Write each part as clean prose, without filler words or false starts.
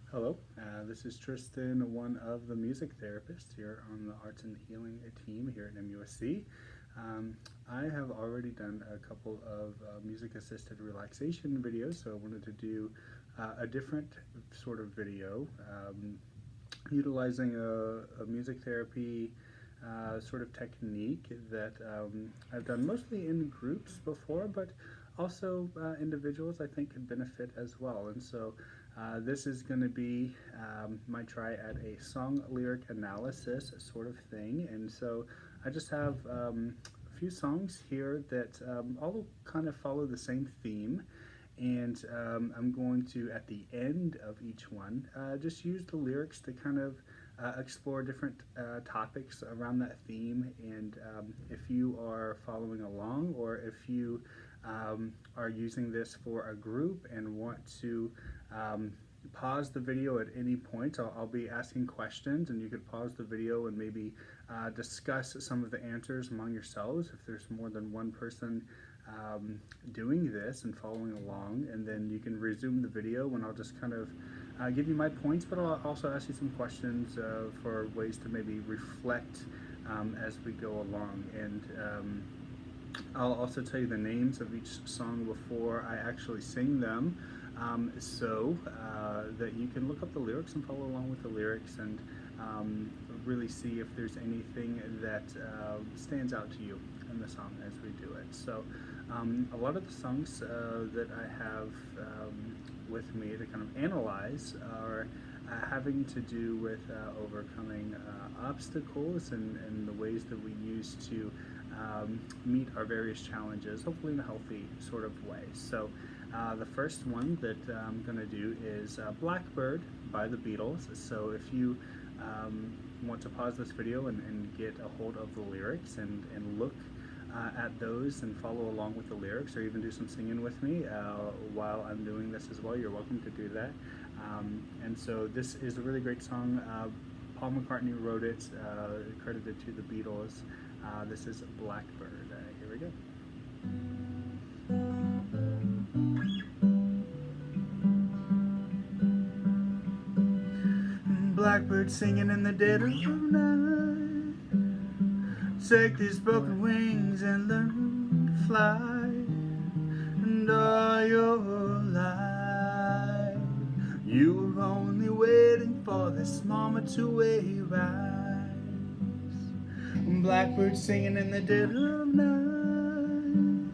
Hello, this is Tristan, one of the music therapists here on the Arts and Healing team here at MUSC. I have already done a couple of music assisted relaxation videos, so I wanted to do a different sort of video utilizing a music therapy sort of technique that I've done mostly in groups before, but also individuals I think could benefit as well. And so this is going to be my try at a song lyric analysis sort of thing. And so I just have a few songs here that all kind of follow the same theme. And I'm going to, at the end of each one, just use the lyrics to kind of explore different topics around that theme. And if you are following along, or if you are using this for a group and want to pause the video at any point, I'll be asking questions, and you could pause the video and maybe discuss some of the answers among yourselves if there's more than one person doing this and following along. And then you can resume the video and I'll just kind of give you my points, but I'll also ask you some questions for ways to maybe reflect as we go along. And I'll also tell you the names of each song before I actually sing them, so that you can look up the lyrics and follow along with the lyrics, and really see if there's anything that stands out to you in the song as we do it. So a lot of the songs that I have with me to kind of analyze are having to do with overcoming obstacles and the ways that we use to meet our various challenges, hopefully in a healthy sort of way. So the first one that I'm going to do is Blackbird by the Beatles. So if you want to pause this video and get a hold of the lyrics and look at those and follow along with the lyrics, or even do some singing with me while I'm doing this as well, you're welcome to do that. And so this is a really great song. Paul McCartney wrote it, credited to the Beatles. This is Blackbird. Here we go. Blackbird singing in the dead of night, take these broken wings and learn to fly. And all your life you were only waiting for this moment to arise. Blackbird singing in the dead of night,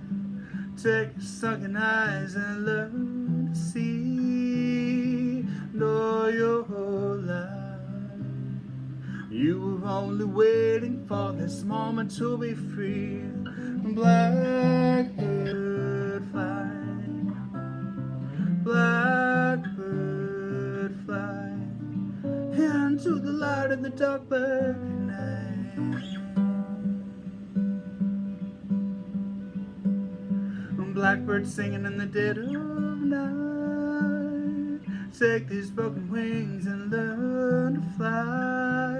take your sunken eyes and learn to see. And all your life you were only waiting for this moment to be free. Blackbird fly, blackbird fly, into the light of the dark black night. Blackbird singing in the dead of night, take these broken wings and learn to fly.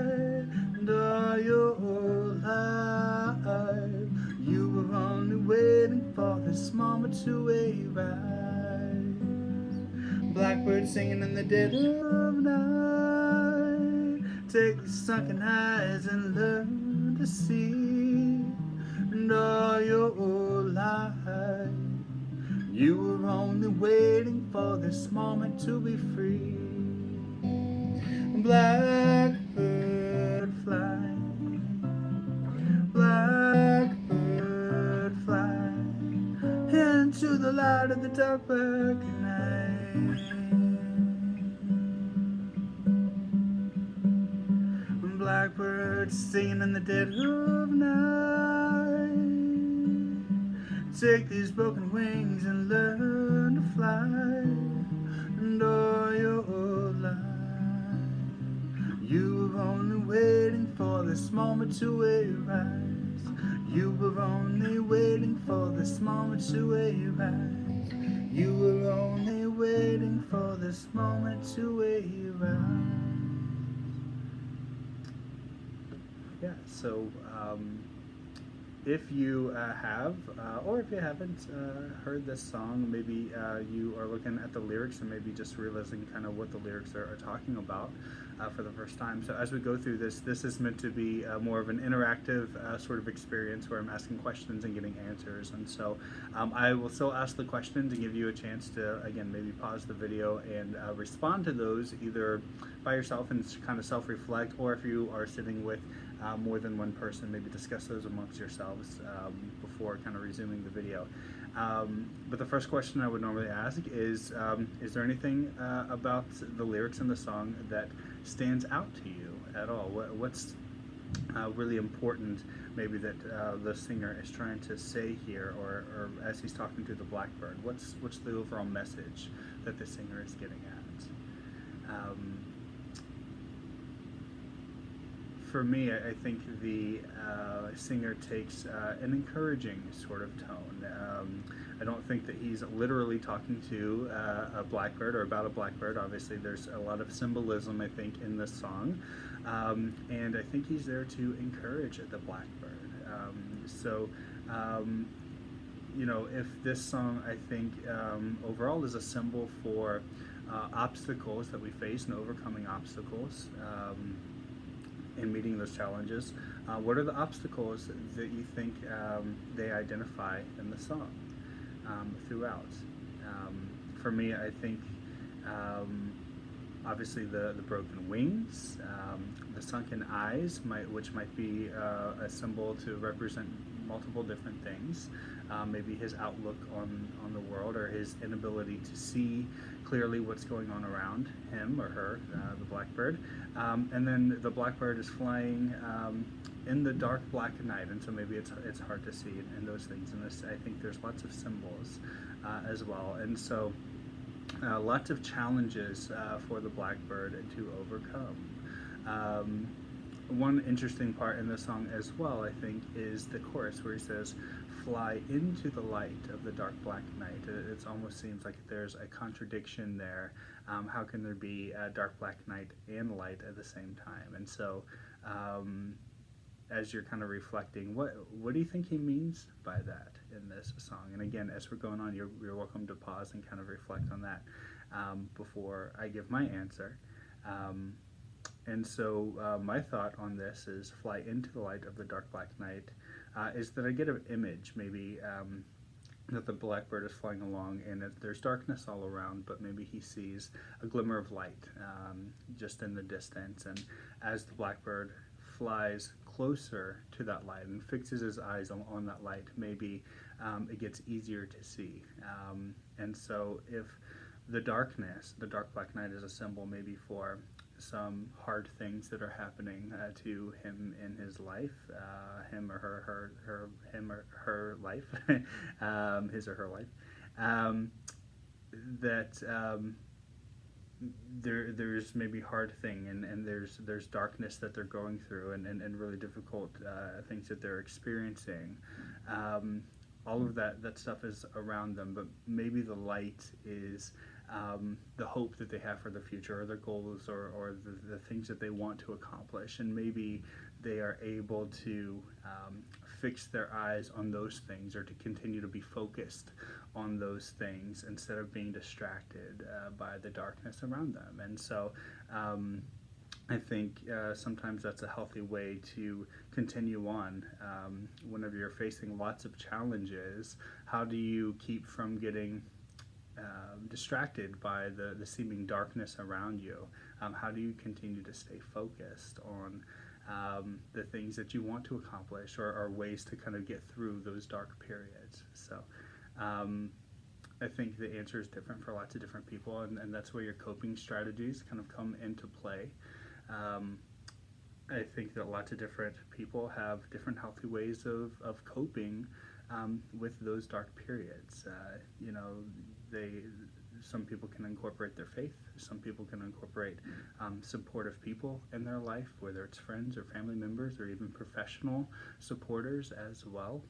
And all your life you were only waiting for this moment to arise. Blackbird singing in the dead of night, take these sunken eyes and learn to see. And all your life you were only waiting for this moment to be free. Blackbird fly, blackbird fly, into the light of the dark black night. Blackbird singing in the dead of night, take these broken wings and learn to fly. And all your life you were only waiting for this moment to arise. You were only waiting for this moment to arise. You were only waiting for this moment to arise. Yeah, so if you have, or if you haven't heard this song, maybe you are looking at the lyrics and maybe just realizing kind of what the lyrics are talking about for the first time. So as we go through this, this is meant to be more of an interactive sort of experience where I'm asking questions and getting answers. And so I will still ask the questions and give you a chance to, again, maybe pause the video and respond to those either by yourself and kind of self-reflect, or if you are sitting with more than one person, maybe discuss those amongst yourselves before kind of resuming the video. But the first question I would normally ask is there anything about the lyrics in the song that stands out to you at all? What's really important maybe that the singer is trying to say here, or as he's talking to the blackbird? What's the overall message that the singer is getting at? For me, I think the singer takes an encouraging sort of tone. I don't think that he's literally talking to a blackbird or about a blackbird. Obviously, there's a lot of symbolism, I think, in this song. And I think he's there to encourage the blackbird. You know, if this song, I think, overall is a symbol for obstacles that we face and overcoming obstacles. In meeting those challenges, what are the obstacles that you think they identify in the song throughout? For me, I think obviously the broken wings, the sunken eyes, which might be a symbol to represent multiple different things. Maybe his outlook on the world, or his inability to see clearly what's going on around him or her, the blackbird. And then the blackbird is flying in the dark black night, and so maybe it's hard to see in those things. And this, I think there's lots of symbols as well. And so lots of challenges for the blackbird to overcome. One interesting part in the song as well, I think, is the chorus where he says, "Fly into the light of the dark black night." It almost seems like there's a contradiction there. How can there be a dark black night and light at the same time? And so as you're kind of reflecting, what do you think he means by that in this song? And again, as we're going on, you're welcome to pause and kind of reflect on that before I give my answer. And so my thought on this is fly into the light of the dark black night, is that I get an image maybe that the blackbird is flying along and there's darkness all around, but maybe he sees a glimmer of light just in the distance. And as the blackbird flies closer to that light and fixes his eyes on that light, maybe it gets easier to see. And so if the darkness, the dark black night, is a symbol maybe for some hard things that are happening to him in his life, him or her life, his or her life, there's maybe hard thing, and there's darkness that they're going through, and really difficult things that they're experiencing. All of that stuff is around them, but maybe the light is the hope that they have for the future, or their goals, or the things that they want to accomplish. And maybe they are able to fix their eyes on those things, or to continue to be focused on those things instead of being distracted by the darkness around them. And so I think sometimes that's a healthy way to continue on. Whenever you're facing lots of challenges, how do you keep from getting distracted by the seeming darkness around you? How do you continue to stay focused on the things that you want to accomplish, or ways to kind of get through those dark periods? So I think the answer is different for lots of different people, and that's where your coping strategies kind of come into play. I think that lots of different people have different healthy ways of coping with those dark periods. You know, some people can incorporate their faith. Some people can incorporate supportive people in their life, whether it's friends or family members, or even professional supporters as well.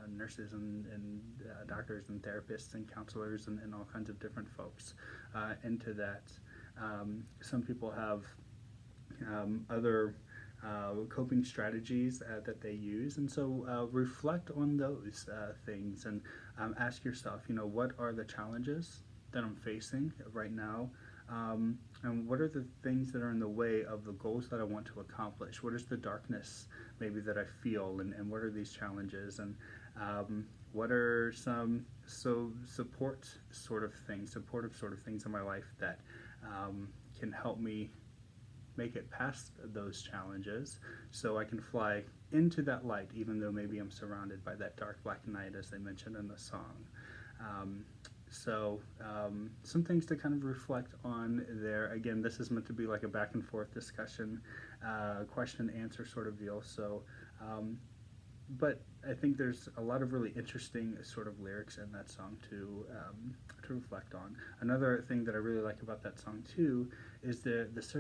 Nurses and doctors and therapists and counselors and all kinds of different folks into that. Some people have other coping strategies that they use. And so reflect on those things and ask yourself, what are the challenges that I'm facing right now? And what are the things that are in the way of the goals that I want to accomplish? What is the darkness maybe that I feel, and what are these challenges? And what are some supportive sort of things in my life that can help me make it past those challenges so I can fly into that light, even though maybe I'm surrounded by that dark black night, as they mentioned in the song. Some things to kind of reflect on there. Again, this is meant to be like a back and forth discussion, question and answer sort of deal. But I think there's a lot of really interesting sort of lyrics in that song to reflect on. Another thing that I really like about that song too is this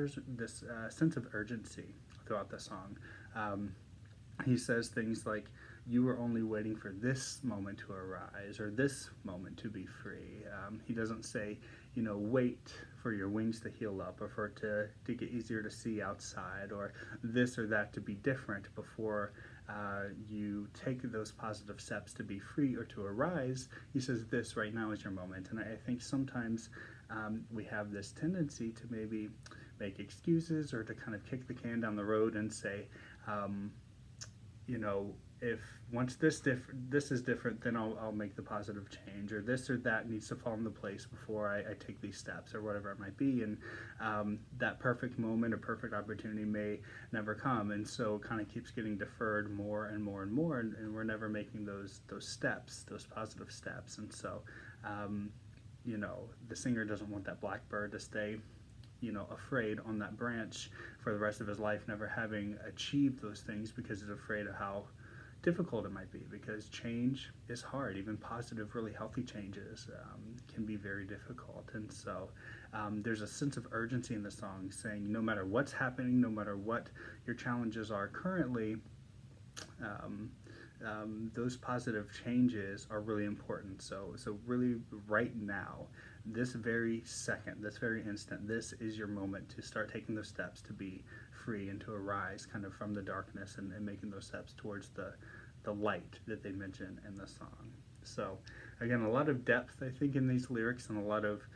sense of urgency throughout the song. He says things like, "You were only waiting for this moment to arise," or "this moment to be free." He doesn't say, wait for your wings to heal up, or for it to get easier to see outside, or this or that to be different before you take those positive steps to be free or to arise. He says, this right now is your moment. And I think sometimes we have this tendency to maybe make excuses, or to kind of kick the can down the road and say, if once this is different, then I'll make the positive change, or this or that needs to fall into place before I take these steps, or whatever it might be. And that perfect moment or perfect opportunity may never come, and so it kind of keeps getting deferred more and more and more, and we're never making those steps, those positive steps. And so the singer doesn't want that blackbird to stay afraid on that branch for the rest of his life, never having achieved those things, because he's afraid of how difficult it might be, because change is hard. Even positive, really healthy changes can be very difficult. And so there's a sense of urgency in the song, saying no matter what's happening, no matter what your challenges are currently, those positive changes are really important. So really right now, this very second, this very instant, this is your moment to start taking those steps to be free and to arise kind of from the darkness, and making those steps towards the light that they mention in the song. So again, a lot of depth, I think, in these lyrics, and a lot of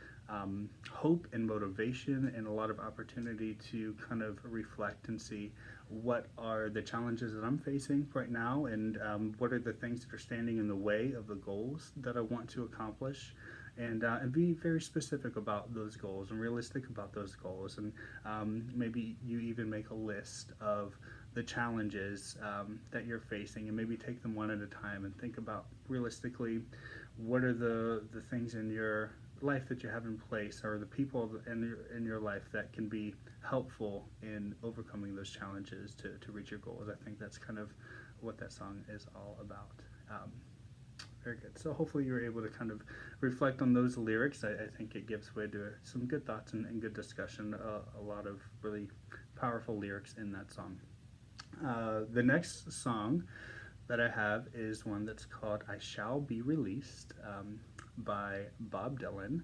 hope and motivation, and a lot of opportunity to kind of reflect and see what are the challenges that I'm facing right now, and what are the things that are standing in the way of the goals that I want to accomplish, and be very specific about those goals and realistic about those goals. And maybe you even make a list of the challenges that you're facing, and maybe take them one at a time, and think about realistically what are the things in your life that you have in place, or the people in your life that can be helpful in overcoming those challenges to reach your goals. I think that's kind of what that song is all about. Very good. So hopefully you're able to kind of reflect on those lyrics. I think it gives way to some good thoughts and good discussion, a lot of really powerful lyrics in that song. The next song that I have is one that's called "I Shall Be Released" by Bob Dylan.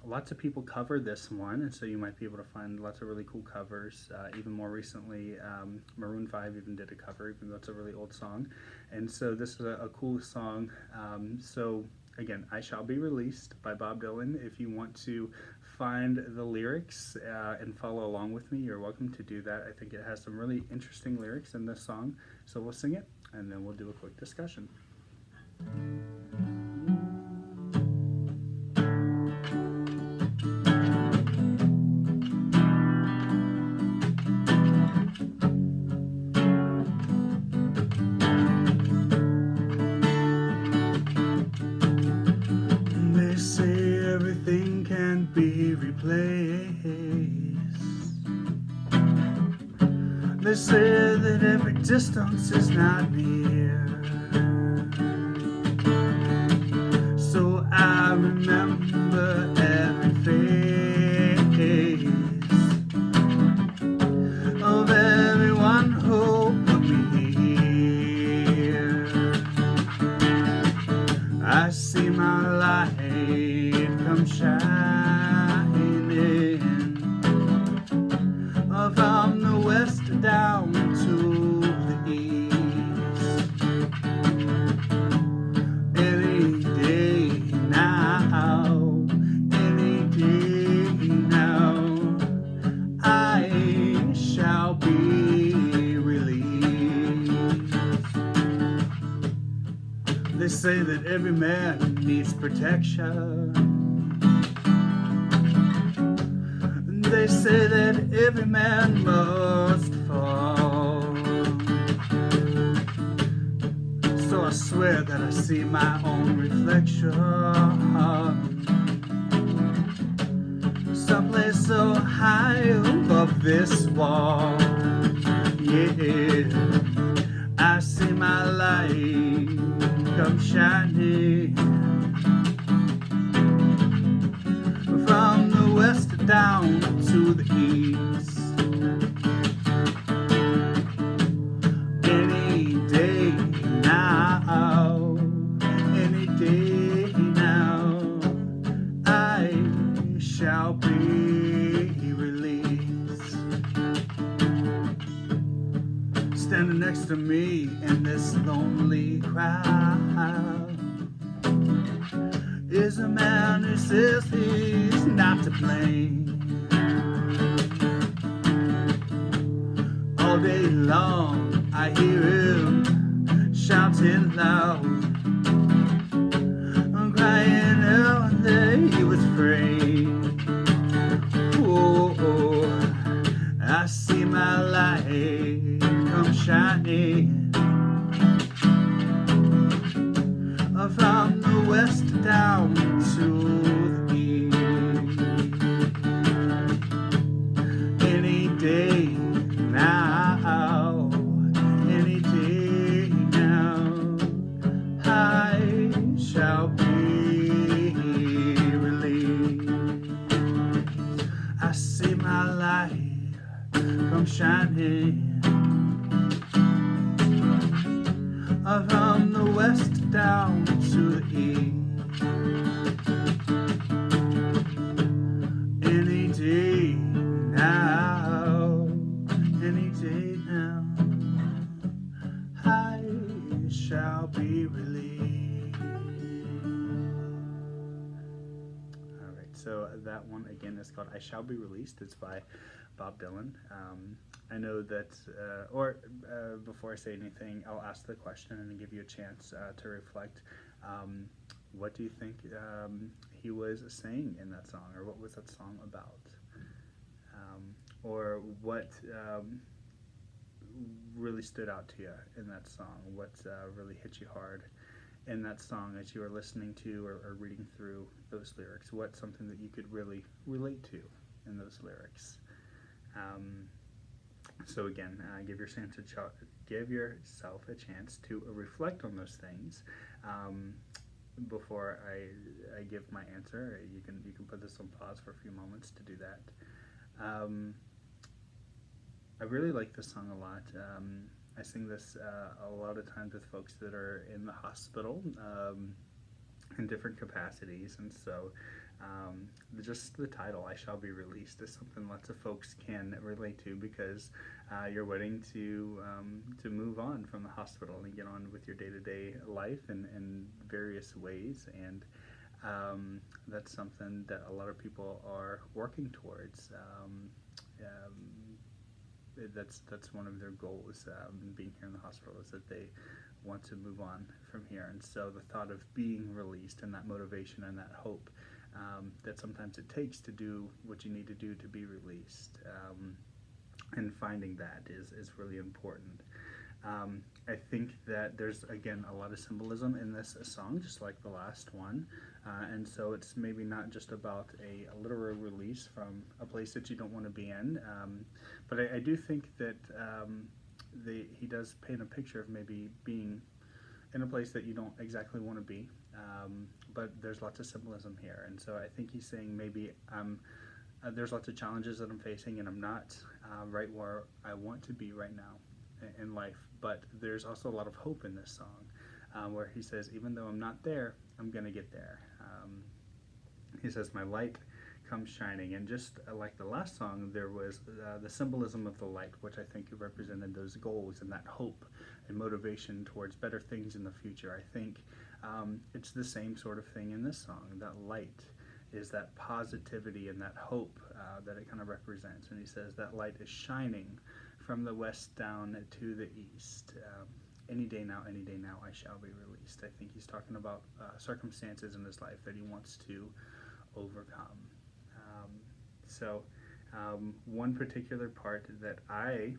Lots of people cover this one, and so you might be able to find lots of really cool covers. Even more recently, Maroon 5 even did a cover, even though it's a really old song. And so this is a cool song. So again, "I Shall Be Released" by Bob Dylan. If you want to find the lyrics and follow along with me, you're welcome to do that. I think it has some really interesting lyrics in this song. So we'll sing it, and then we'll do a quick discussion. They say everything can be replaced. They say that every distance is not near. So I remember every face of everyone who put me here. I see my light come shining from the west down that every man needs protection. They say that every man must fall. So I swear that I see my own reflection someplace so high above this wall. Yeah, I see my light come shining from the west down to the east. Any day now, any day now, I shall be released. Standing next to me in this lonely crowd is a man who says he's not to blame. All day long I hear him shouting loud, crying out that he was free. Oh, I see my light come shining from the west down to the east. Any day now, any day now, I shall be released. I see my light come shining from the west down to the east. Any day now, any day now, I shall be released. Alright, so that one again is called I Shall Be Released. It's by Bob Dylan. I know that, before I say anything, I'll ask the question and give you a chance to reflect. What do you think he was saying in that song, or what was that song about? Or what really stood out to you in that song? What really hit you hard in that song as you were listening to or reading through those lyrics? What's something that you could really relate to in those lyrics? So again, give yourself a chance to reflect on those things. Before I give my answer, you can put this on pause for a few moments to do that. I really like this song a lot. I sing this a lot of times with folks that are in the hospital in different capacities, and so just the title, I Shall Be Released, is something lots of folks can relate to, because you're waiting to move on from the hospital and get on with your day-to-day life in various ways, and that's something that a lot of people are working towards. That's one of their goals, being here in the hospital, is that they want to move on from here. And so the thought of being released, and that motivation and that hope that sometimes it takes to do what you need to do to be released, and finding that is really important. I think that there's, again, a lot of symbolism in this song, just like the last one, and so it's maybe not just about a literal release from a place that you don't want to be in, but I do think that he does paint a picture of maybe being in a place that you don't exactly want to be, but there's lots of symbolism here, and so I think he's saying maybe there's lots of challenges that I'm facing, and I'm not right where I want to be right now in life, but there's also a lot of hope in this song, where he says, even though I'm not there, I'm gonna get there. He says, my light comes shining, and just like the last song, there was the symbolism of the light, which I think represented those goals and that hope and motivation towards better things in the future. I think it's the same sort of thing in this song. That light is that positivity and that hope that it kind of represents, and he says that light is shining from the west down to the east. any day now, I shall be released. I think he's talking about circumstances in his life that he wants to overcome. One particular part that I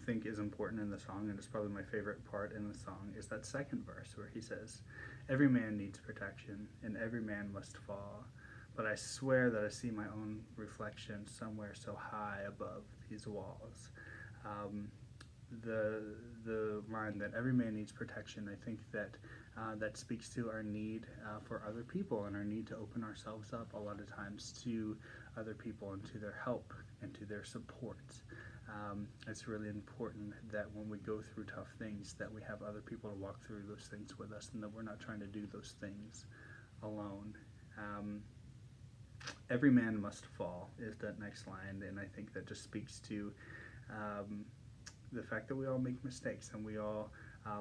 think is important in the song, and it's probably my favorite part in the song, is that second verse where he says, "Every man needs protection, and every man must fall. But I swear that I see my own reflection somewhere so high above these walls." The line that every man needs protection, I think that that speaks to our need for other people and our need to open ourselves up a lot of times to other people and to their help and to their support. It's really important that when we go through tough things that we have other people to walk through those things with us and that we're not trying to do those things alone. Every man must fall is that next line, and I think that just speaks to the fact that we all make mistakes and we all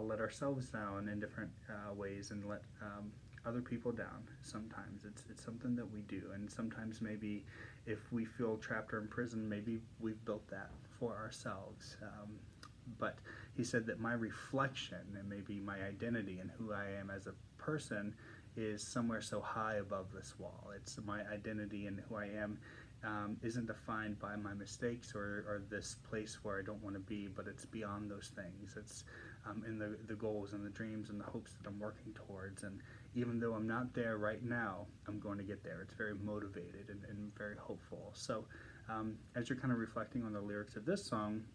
let ourselves down in different ways and let other people down. Sometimes it's something that we do, and sometimes maybe if we feel trapped or imprisoned, maybe we've built that for ourselves. But he said that my reflection and maybe my identity and who I am as a person is somewhere so high above this wall. It's my identity and who I am isn't defined by my mistakes or this place where I don't want to be, but it's beyond those things. It's in the goals and the dreams and the hopes that I'm working towards. And even though I'm not there right now, I'm going to get there. It's very motivated and very hopeful. So as you're kind of reflecting on the lyrics of this song,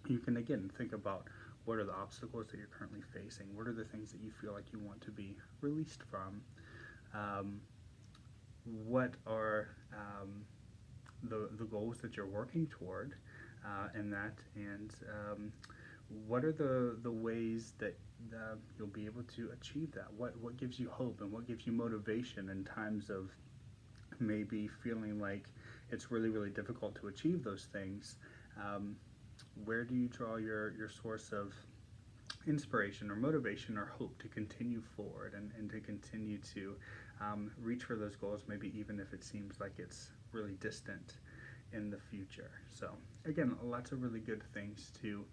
you can again think about what are the obstacles that you're currently facing? What are the things that you feel like you want to be released from? What are the goals that you're working toward in that? And what are the ways that you'll be able to achieve that? What gives you hope and what gives you motivation in times of maybe feeling like it's really, really difficult to achieve those things? Where do you draw your source of inspiration or motivation or hope to continue forward and to continue to reach for those goals, maybe even if it seems like it's really distant in the future? So again, lots of really good things to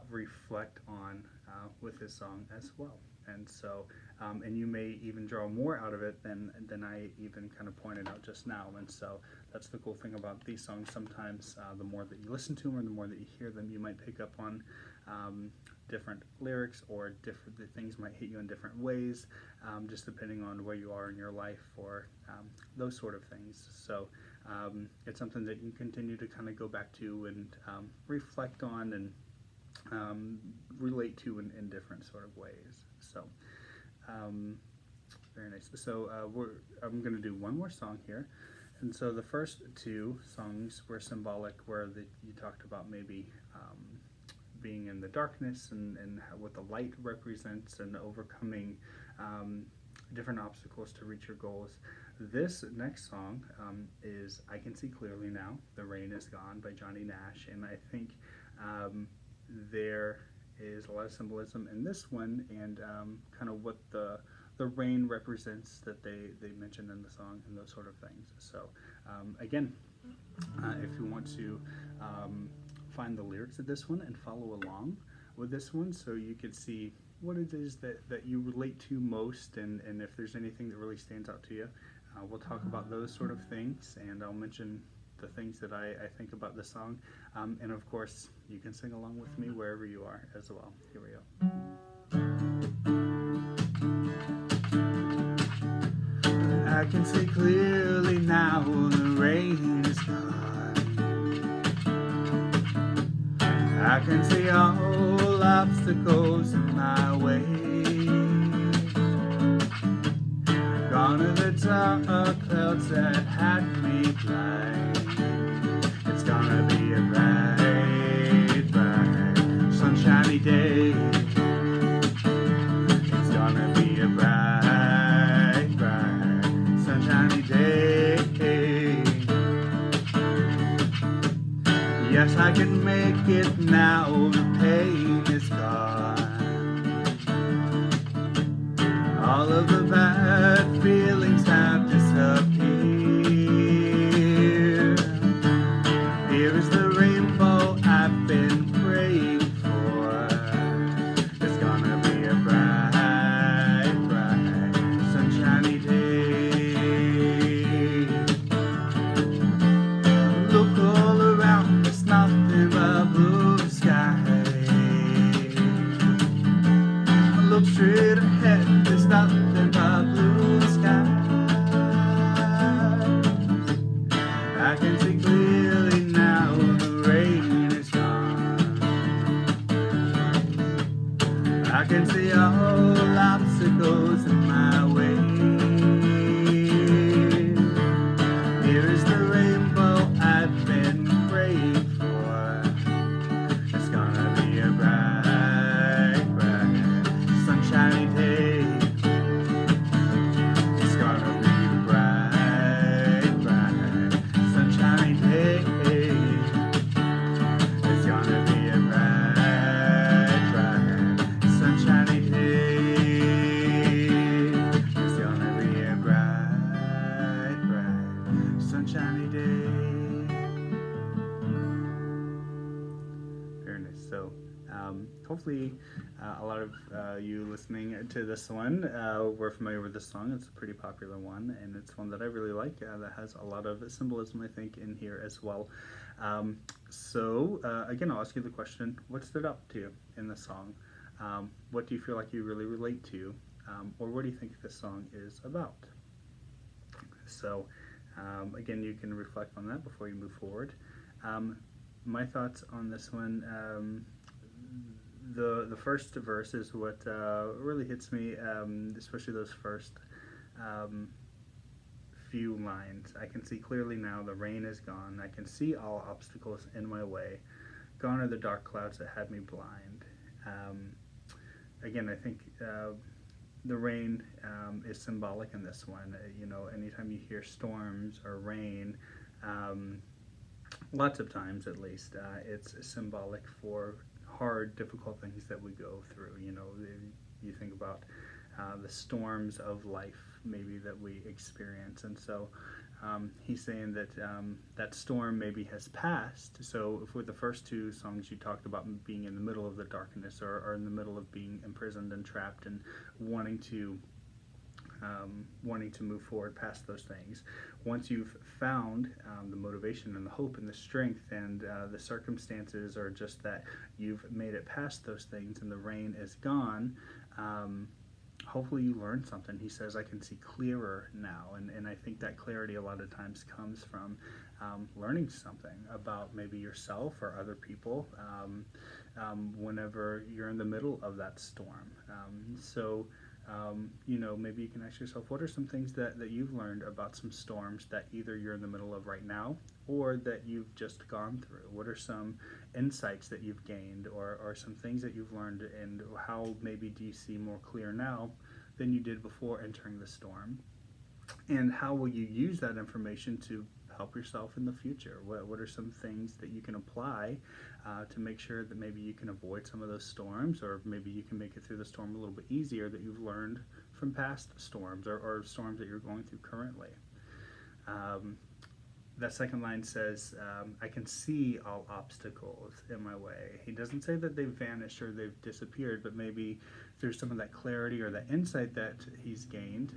reflect on with this song as well. And so, and you may even draw more out of it than I even kind of pointed out just now. And so that's the cool thing about these songs. Sometimes the more that you listen to them or the more that you hear them, you might pick up on different lyrics, or the things might hit you in different ways, just depending on where you are in your life or those sort of things. So it's something that you continue to kind of go back to and reflect on and relate to in different sort of ways. So very nice. So I'm going to do one more song here. And so the first two songs were symbolic, where you talked about maybe being in the darkness and what the light represents and overcoming different obstacles to reach your goals. This next song is I Can See Clearly Now, The Rain Is Gone by Johnny Nash. And I think there is a lot of symbolism in this one, and kind of what the rain represents that they mentioned in the song and those sort of things. So again, if you want to find the lyrics of this one and follow along with this one so you can see what it is that you relate to most, and if there's anything that really stands out to you, we'll talk about those sort of things, and I'll mention the things that I think about the song, and of course you can sing along with me wherever you are as well. Here we go. I can see clearly now, the rain is gone. I can see all obstacles in my way. Gone are the dark clouds that had me blind. It's gonna be a bright, bright, sunshiny day. It's gonna be a bright, bright, sunshiny day. Yes, I can make it now, the pain is gone. All of the bad feelings have disappeared. Here is the rainbow I've been praying for. sunshiny day. Very nice. So hopefully a lot of you listening to this one were familiar with this song. It's a pretty popular one, and it's one that I really like that has a lot of symbolism, I think, in here as well. Again, I'll ask you the question, what stood out to you in the song? What do you feel like you really relate to? Or what do you think this song is about? So again, you can reflect on that before you move forward. My thoughts on this one, the first verse is what really hits me, especially those first few lines. I can see clearly now the rain is gone. I can see all obstacles in my way. Gone are the dark clouds that had me blind. Again, I think the rain is symbolic in this one. You know, anytime you hear storms or rain, lots of times at least, it's symbolic for hard, difficult things that we go through. You know, you think about the storms of life maybe that we experience, and so he's saying that that storm maybe has passed. So if with the first two songs you talked about being in the middle of the darkness, or in the middle of being imprisoned and trapped and wanting to move forward past those things. Once you've found the motivation and the hope and the strength, and the circumstances are just that you've made it past those things and the rain is gone, hopefully you learned something. He says, I can see clearer now, and I think that clarity a lot of times comes from learning something about maybe yourself or other people whenever you're in the middle of that storm. You know, maybe you can ask yourself, what are some things that you've learned about some storms that either you're in the middle of right now or that you've just gone through? What are some insights that you've gained, or some things that you've learned, and how maybe do you see more clear now than you did before entering the storm? And how will you use that information to help yourself in the future? What are some things that you can apply to make sure that maybe you can avoid some of those storms, or maybe you can make it through the storm a little bit easier, that you've learned from past storms, or storms that you're going through currently? That second line says, I can see all obstacles in my way. He doesn't say that they've vanished or they've disappeared, but maybe through some of that clarity or that insight that he's gained,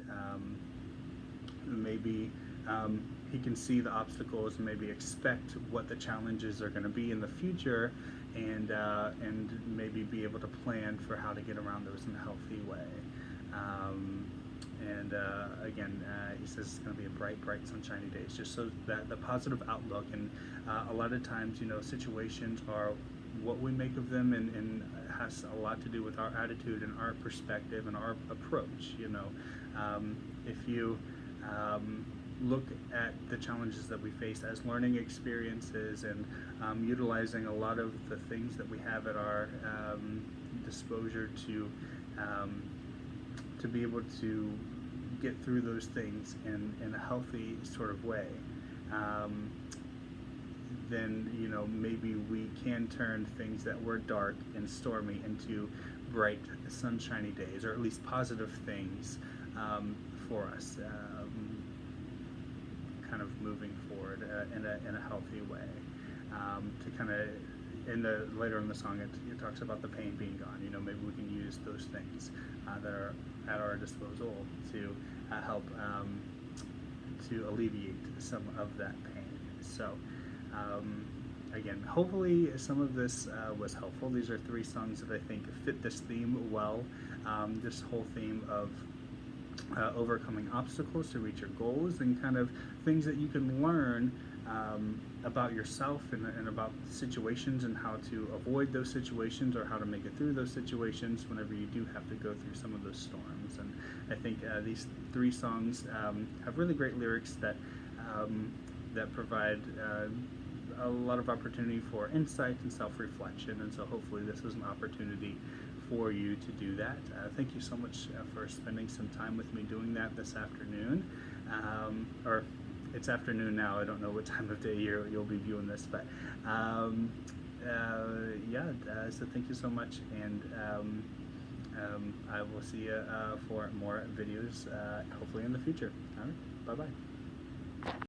maybe he can see the obstacles and maybe expect what the challenges are going to be in the future, and maybe be able to plan for how to get around those in a healthy way. Again, he says it's going to be a bright, bright, sunshiny day. It's just so that the positive outlook, and a lot of times, you know, situations are what we make of them, and has a lot to do with our attitude and our perspective and our approach. You know, if you look at the challenges that we face as learning experiences, and utilizing a lot of the things that we have at our disposal to be able to get through those things in a healthy sort of way, then, you know, maybe we can turn things that were dark and stormy into bright, sunshiny days, or at least positive things for us, kind of moving forward in a healthy way. To kind of, later in the song, it talks about the pain being gone. You know, maybe we can use those things that are at our disposal to help to alleviate some of that pain. So again, hopefully some of this was helpful. These are three songs that I think fit this theme well. This whole theme of overcoming obstacles to reach your goals, and kind of things that you can learn about yourself, and about situations, and how to avoid those situations, or how to make it through those situations whenever you do have to go through some of those storms. And I think these three songs have really great lyrics that provide a lot of opportunity for insight and self-reflection, and so hopefully this is an opportunity for you to do that. Thank you so much for spending some time with me doing that this afternoon. Or it's afternoon now. I don't know what time of day you'll be viewing this, but so thank you so much, and I will see you for more videos hopefully in the future. All right, bye-bye.